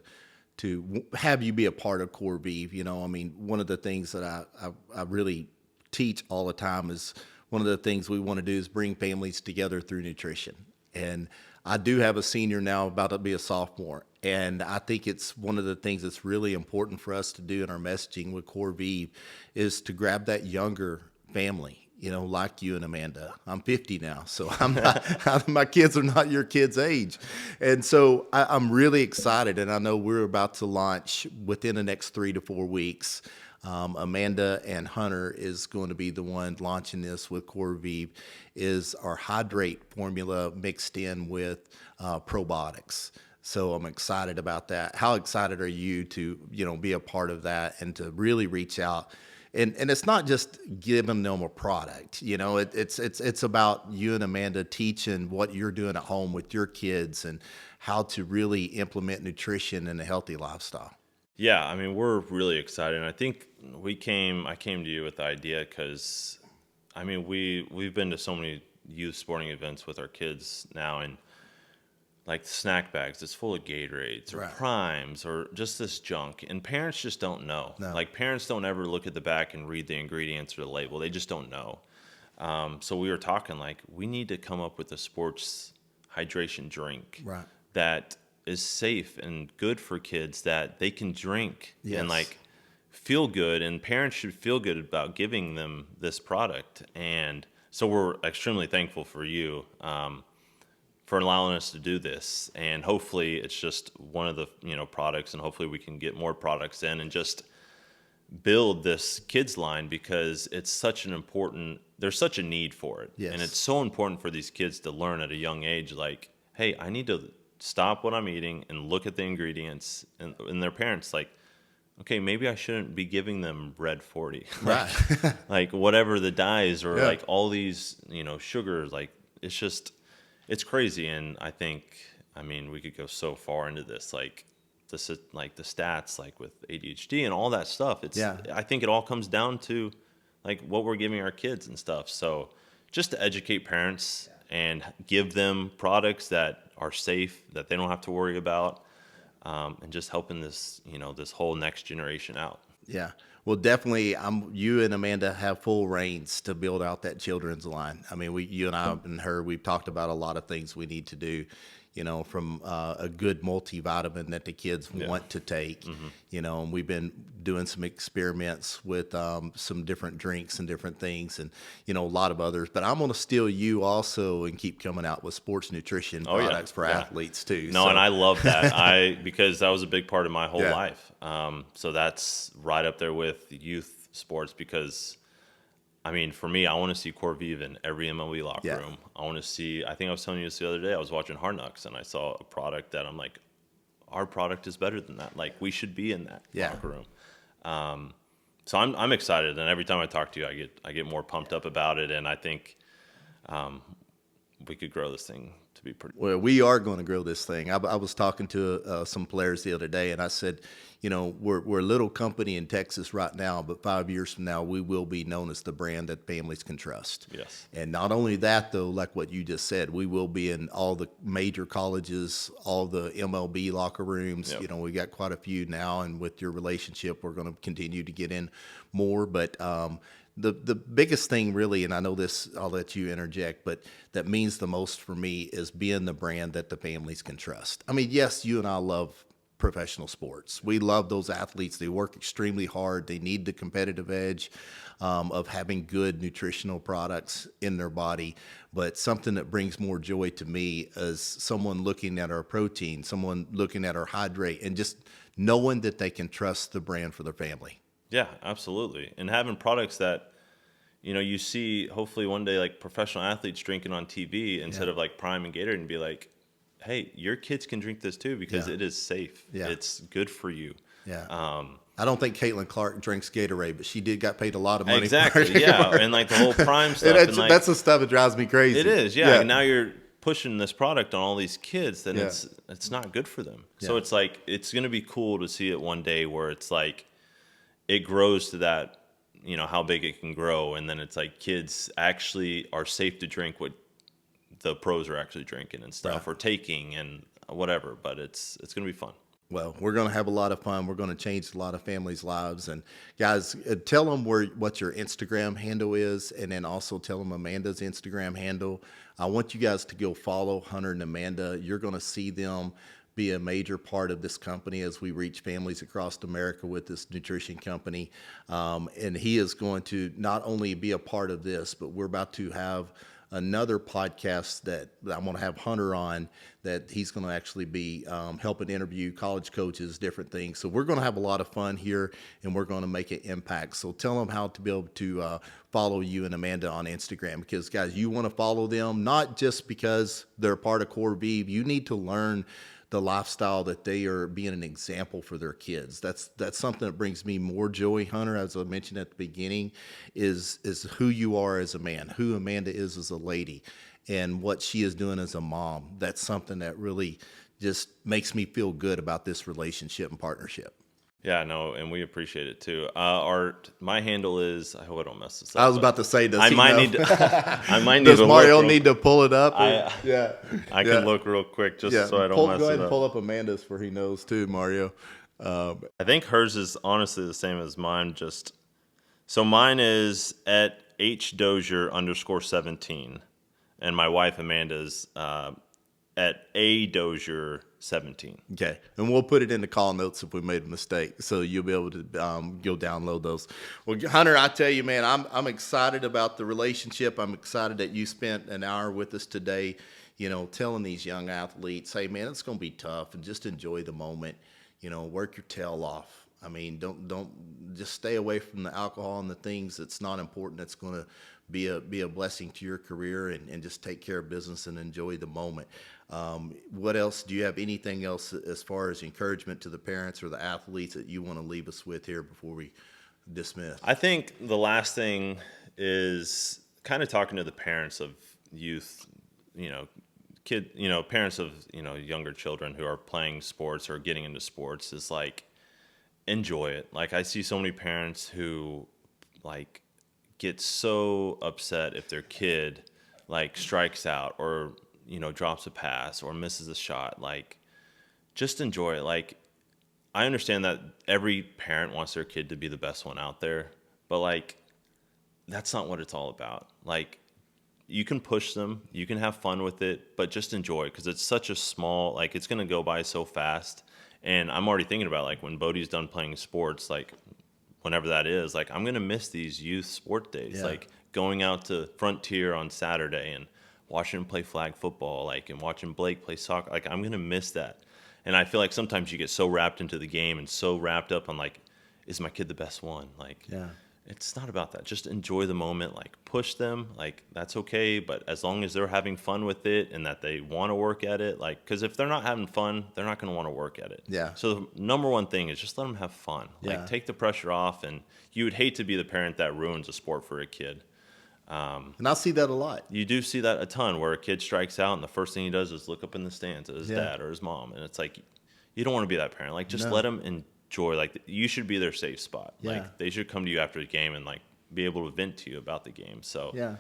have you be a part of Corvive. I mean, one of the things that I really teach all the time is, one of the things we want to do is bring families together through nutrition. And I do have a senior now, about to be a sophomore, and I think it's one of the things that's really important for us to do in our messaging with Corvive is to grab that younger family. Like you and Amanda. I'm 50 now, so I'm not, my kids are not your kids' age. And so I'm really excited, and I know we're about to launch within the next 3 to 4 weeks. Amanda and Hunter is going to be the one launching this with Corvive, is our hydrate formula mixed in with probiotics. So I'm excited about that. How excited are you to, be a part of that and to really reach out? And it's not just giving them a product, it's about you and Amanda teaching what you're doing at home with your kids and how to really implement nutrition and a healthy lifestyle. Yeah, I mean, we're really excited. And I think I came to you with the idea because, I mean, we've been to so many youth sporting events with our kids now, and like snack bags, it's full of Gatorades or Primes or just this junk. And parents just don't know. No. Like, parents don't ever look at the back and read the ingredients or the label. They just don't know. So we were talking, like, we need to come up with a sports hydration drink that is safe and good for kids, that they can drink and, like, feel good, and parents should feel good about giving them this product. And so we're extremely thankful for you for allowing us to do this. And hopefully it's just one of the products, and hopefully we can get more products in and just build this kids line, because it's such an important, there's such a need for it. Yes. And it's so important for these kids to learn at a young age, like, hey, I need to stop what I'm eating and look at the ingredients, and their parents like, okay, maybe I shouldn't be giving them red 40, Right. like whatever the dyes or Yeah. like all these, sugars, like it's crazy. And I mean, we could go so far into this, like the stats, like with ADHD and all that stuff. I think it all comes down to like what we're giving our kids and stuff. So just to educate parents and give them products that are safe, that they don't have to worry about, and just helping this, this whole next generation out. Yeah. Well, definitely, you and Amanda have full reins to build out that children's line. I mean, you and I and her, we've talked about a lot of things we need to do, from a good multivitamin that the kids want to take, and we've been doing some experiments with some different drinks and different things, and, a lot of others. But I'm going to steal you also and keep coming out with sports nutrition products for athletes too. No, and I love that. Because that was a big part of my whole Yeah. life. So that's right up there with youth sports, because I mean, for me, I want to see Corviv in every MLB locker room. I want to see, I think I was telling you this the other day, I was watching Hard Knocks and I saw a product that I'm like, our product is better than that. Like, we should be in that locker room. So I'm excited, and every time I talk to you, I get more pumped up about it, and I think we could grow this thing to be pretty. Well, we are going to grow this thing. I was talking to some players the other day, and I said, we're a little company in Texas right now, but 5 years from now, we will be known as the brand that families can trust. Yes. And not only that, though, like what you just said, we will be in all the major colleges, all the MLB locker rooms. Yep. We got quite a few now, and with your relationship, we're going to continue to get in more. But the biggest thing really, and I know this, I'll let you interject, but that means the most for me is being the brand that the families can trust. I mean, yes, you and I love professional sports. We love those athletes. They work extremely hard. They need the competitive edge of having good nutritional products in their body. But something that brings more joy to me is someone looking at our protein, someone looking at our hydrate, and just knowing that they can trust the brand for their family. Yeah, absolutely. And having products that, you see hopefully one day like professional athletes drinking on TV instead of like Prime and Gatorade, and be like, hey, your kids can drink this too, because it is safe. Yeah. It's good for you. Yeah. I don't think Caitlin Clark drinks Gatorade, but she got paid a lot of money. Exactly. For it. Yeah. And like the whole Prime stuff. And that's the stuff that drives me crazy. It is. Yeah. And now you're pushing this product on all these kids, then it's not good for them. Yeah. So it's like, it's going to be cool to see it one day where it's like, it grows to that, how big it can grow. And then it's like kids actually are safe to drink what the pros are actually drinking and stuff, or taking and whatever. But it's going to be fun. Well, we're going to have a lot of fun. We're going to change a lot of families' lives. And guys, tell them what your Instagram handle is, and then also tell them Amanda's Instagram handle. I want you guys to go follow Hunter and Amanda. You're going to see them be a major part of this company as we reach families across America with this nutrition company. And he is going to not only be a part of this, but we're about to have another podcast that I'm going to have Hunter on, that he's going to actually be helping interview college coaches, different things. So we're going to have a lot of fun here, and we're going to make an impact. So tell them how to be able to follow you and Amanda on Instagram, because, guys, you want to follow them, not just because they're part of Corviv. You need to learn the lifestyle that they are being an example for their kids. That's something that brings me more joy, Hunter, as I mentioned at the beginning, is who you are as a man, who Amanda is as a lady, and what she is doing as a mom. That's something that really just makes me feel good about this relationship and partnership. Yeah, no, and we appreciate it too. My handle is, I hope I don't mess this up. I was about to say, I might need to does Mario need to pull it up? I can look real quick just so I don't mess it up. Go ahead and pull up Amanda's for he knows too, Mario. I think hers is honestly the same as mine. So mine is at @HDozier_17, and my wife Amanda's at A Dozier 17. Okay, and we'll put it in the call notes if we made a mistake, so you'll be able to go download those. Well, Hunter, I tell you, man, I'm excited about the relationship. I'm excited that you spent an hour with us today, telling these young athletes, hey, man, it's going to be tough, and just enjoy the moment. Work your tail off. I mean, don't just stay away from the alcohol and the things that's not important. That's going to be a blessing to your career, and just take care of business and enjoy the moment. What else? Do you have anything else as far as encouragement to the parents or the athletes that you want to leave us with here before we dismiss? I think the last thing is kind of talking to the parents of youth, parents of, younger children who are playing sports or getting into sports, is like, enjoy it. Like, I see so many parents who like get so upset if their kid like strikes out or, drops a pass or misses a shot. Like, just enjoy it. Like, I understand that every parent wants their kid to be the best one out there, but like, that's not what it's all about. Like, you can push them, you can have fun with it, but just enjoy it, because it's such a small, like, it's going to go by so fast. And I'm already thinking about, like, when Bodie's done playing sports, like, whenever that is, like, I'm going to miss these youth sport days, like going out to Frontier on Saturday and watching him play flag football, like, and watching Blake play soccer. Like, I'm going to miss that. And I feel like sometimes you get so wrapped into the game and so wrapped up on, like, is my kid the best one? Like, it's not about that. Just enjoy the moment. Like, push them. Like, that's okay. But as long as they're having fun with it and that they want to work at it, like, because if they're not having fun, they're not going to want to work at it. Yeah. So the number one thing is just let them have fun. Like, take the pressure off. And you would hate to be the parent that ruins a sport for a kid. And I see that a lot. You do see that a ton, where a kid strikes out and the first thing he does is look up in the stands at his dad or his mom. And it's like, you don't want to be that parent. Like, just let them enjoy. Like, you should be their safe spot. Like, they should come to you after the game and like be able to vent to you about the game. So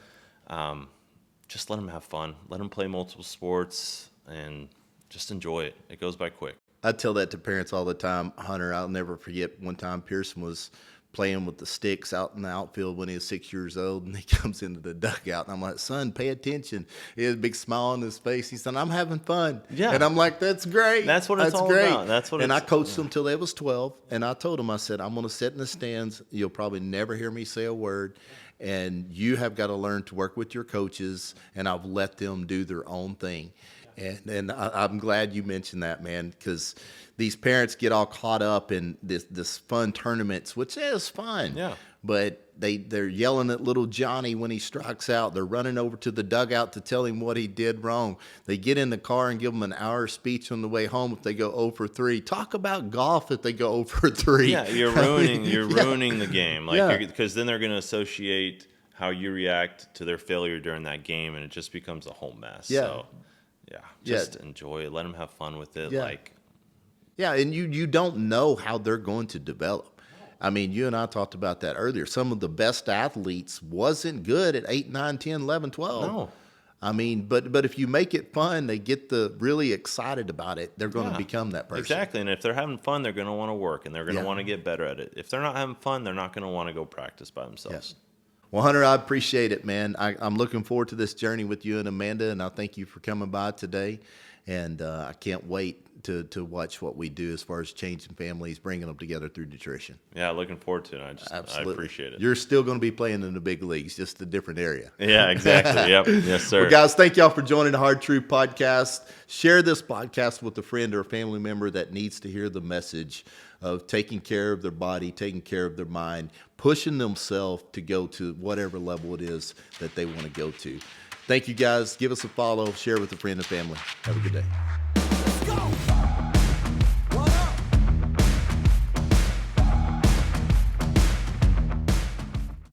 just let them have fun. Let them play multiple sports and just enjoy it. It goes by quick. I tell that to parents all the time, Hunter. I'll never forget one time Pearson was playing with the sticks out in the outfield when he was 6 years old, and he comes into the dugout, and I'm like, son, pay attention. He had a big smile on his face. He said, I'm having fun. Yeah. And I'm like, that's great. That's what it's all about. That's what. And I coached them till they was 12, and I told them, I said, I'm going to sit in the stands. You'll probably never hear me say a word, and you have got to learn to work with your coaches, and I've let them do their own thing. And I'm glad you mentioned that, man, because these parents get all caught up in this fun tournaments, which is fun. Yeah. But they're yelling at little Johnny when he strikes out. They're running over to the dugout to tell him what he did wrong. They get in the car and give him an hour speech on the way home if they go 0 for 3. Talk about golf if they go 0 for 3. Yeah, you're ruining the game. Like, because then they're going to associate how you react to their failure during that game, and it just becomes a whole mess. Yeah. So, just enjoy it. Let them have fun with it. Yeah, and you don't know how they're going to develop. I mean, you and I talked about that earlier. Some of the best athletes wasn't good at 8, 9, 10, 11, 12. No. I mean, but if you make it fun, they get really excited about it. They're going to become that person. Exactly, and if they're having fun, they're going to want to work, and they're going to want to get better at it. If they're not having fun, they're not going to want to go practice by themselves. Well, Hunter, I appreciate it, man. I'm looking forward to this journey with you and Amanda, and I thank you for coming by today. And I can't wait to watch what we do as far as changing families, bringing them together through nutrition. Yeah, looking forward to it. I appreciate it. You're still going to be playing in the big leagues, just a different area. Yeah, exactly. Yep. Yes, sir. Well, guys, thank y'all for joining the Hard Truth Podcast. Share this podcast with a friend or a family member that needs to hear the message of taking care of their body, taking care of their mind, pushing themselves to go to whatever level it is that they want to go to. Thank you, guys. Give us a follow, share with a friend and family. Have a good day.